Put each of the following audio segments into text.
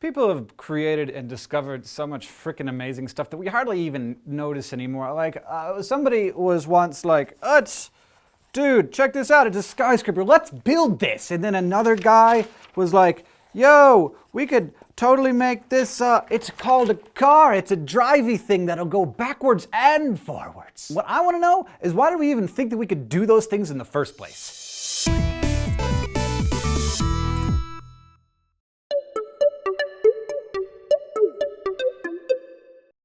People have created and discovered so much freaking amazing stuff that we hardly even notice anymore. Like, somebody was once like, dude, check this out, it's a skyscraper, let's build this. And then another guy was like, yo, we could totally make this, it's called a car, it's a drivey thing that'll go backwards and forwards. What I want to know is, why did we even think that we could do those things in the first place?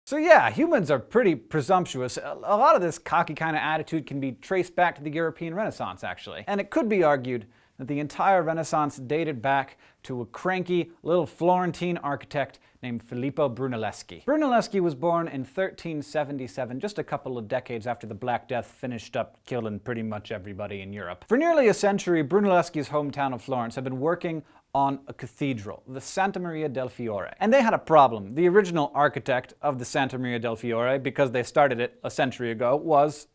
So yeah, humans are pretty presumptuous. A lot of this cocky kind of attitude can be traced back to the European Renaissance, actually. And it could be argued that the entire Renaissance dated back to a cranky little Florentine architect named Filippo Brunelleschi. Brunelleschi was born in 1377, just a couple of decades after the Black Death finished up killing pretty much everybody in Europe. For nearly a century, Brunelleschi's hometown of Florence had been working on a cathedral, the Santa Maria del Fiore. And they had a problem. The original architect of the Santa Maria del Fiore, because they started it a century ago, was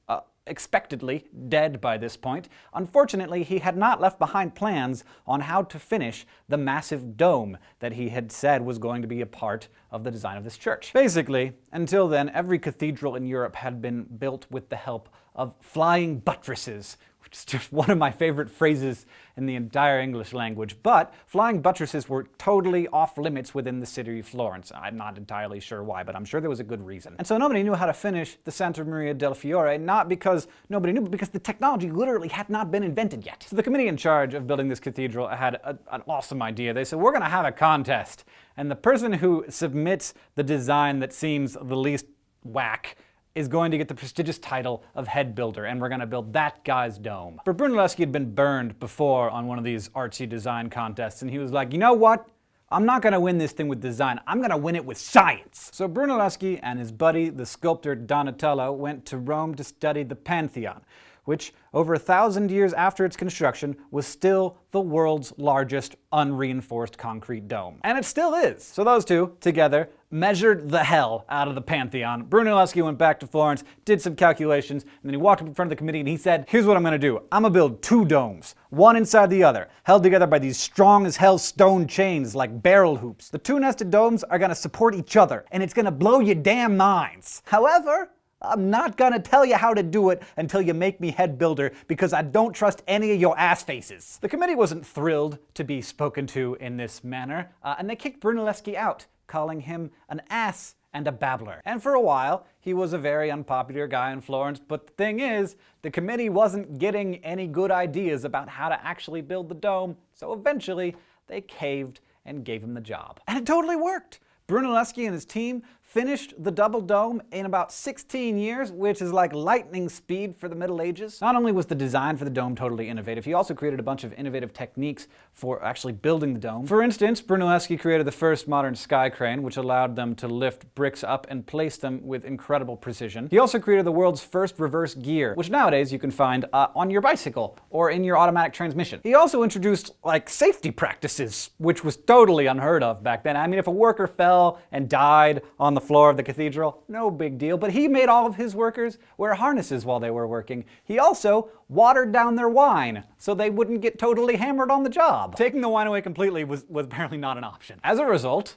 expectedly dead by this point. Unfortunately, he had not left behind plans on how to finish the massive dome that he had said was going to be a part of the design of this church. Basically, until then, every cathedral in Europe had been built with the help of flying buttresses, which is just one of my favorite phrases in the entire English language. But flying buttresses were totally off limits within the city of Florence. I'm not entirely sure why, but I'm sure there was a good reason. And so nobody knew how to finish the Santa Maria del Fiore, not because nobody knew, but because the technology literally had not been invented yet. So the committee in charge of building this cathedral had an awesome idea. They said, we're going to have a contest, and the person who submits the design that seems the least whack is going to get the prestigious title of head builder, and we're going to build that guy's dome. But Brunelleschi had been burned before on one of these artsy design contests, and he was like, you know what? I'm not going to win this thing with design, I'm going to win it with science. So Brunelleschi and his buddy, the sculptor Donatello, went to Rome to study the Pantheon, which, over 1,000 years after its construction, was still the world's largest unreinforced concrete dome. And it still is. So those two, together, measured the hell out of the Pantheon. Brunelleschi went back to Florence, did some calculations, and then he walked up in front of the committee and he said, here's what I'm gonna do. I'm gonna build two domes, one inside the other, held together by these strong as hell stone chains like barrel hoops. The two nested domes are gonna support each other, and it's gonna blow your damn minds. However, I'm not gonna tell you how to do it until you make me head builder, because I don't trust any of your ass faces. The committee wasn't thrilled to be spoken to in this manner, and they kicked Brunelleschi out, calling him an ass and a babbler. And for a while, he was a very unpopular guy in Florence, but the thing is, the committee wasn't getting any good ideas about how to actually build the dome, so eventually they caved and gave him the job. And it totally worked! Brunelleschi and his team finished the double dome in about 16 years, which is like lightning speed for the Middle Ages. Not only was the design for the dome totally innovative, he also created a bunch of innovative techniques for actually building the dome. For instance, Brunelleschi created the first modern sky crane, which allowed them to lift bricks up and place them with incredible precision. He also created the world's first reverse gear, which nowadays you can find on your bicycle or in your automatic transmission. He also introduced safety practices, which was totally unheard of back then. I mean, if a worker fell and died on the floor of the cathedral, no big deal, but he made all of his workers wear harnesses while they were working. He also watered down their wine so they wouldn't get totally hammered on the job. Taking the wine away completely was apparently not an option. As a result,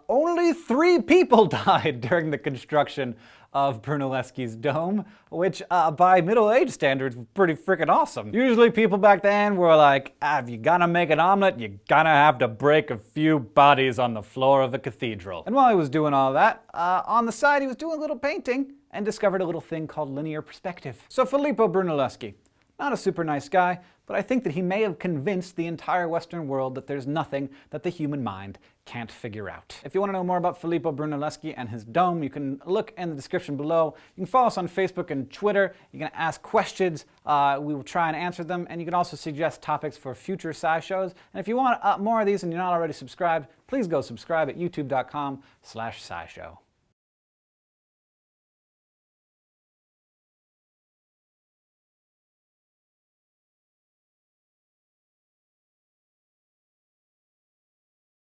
only 3 people died during the construction of Brunelleschi's dome, which by Middle Age standards was pretty freaking awesome. Usually people back then were like, if you're gonna make an omelet, you're gonna have to break a few bodies on the floor of the cathedral. And while he was doing all that, on the side he was doing a little painting and discovered a little thing called linear perspective. So Filippo Brunelleschi, not a super nice guy, but I think that he may have convinced the entire Western world that there's nothing that the human mind can't figure out. If you want to know more about Filippo Brunelleschi and his dome, you can look in the description below. You can follow us on Facebook and Twitter. You can ask questions. We will try and answer them. And you can also suggest topics for future SciShows. And if you want more of these and you're not already subscribed, please go subscribe at youtube.com/SciShow.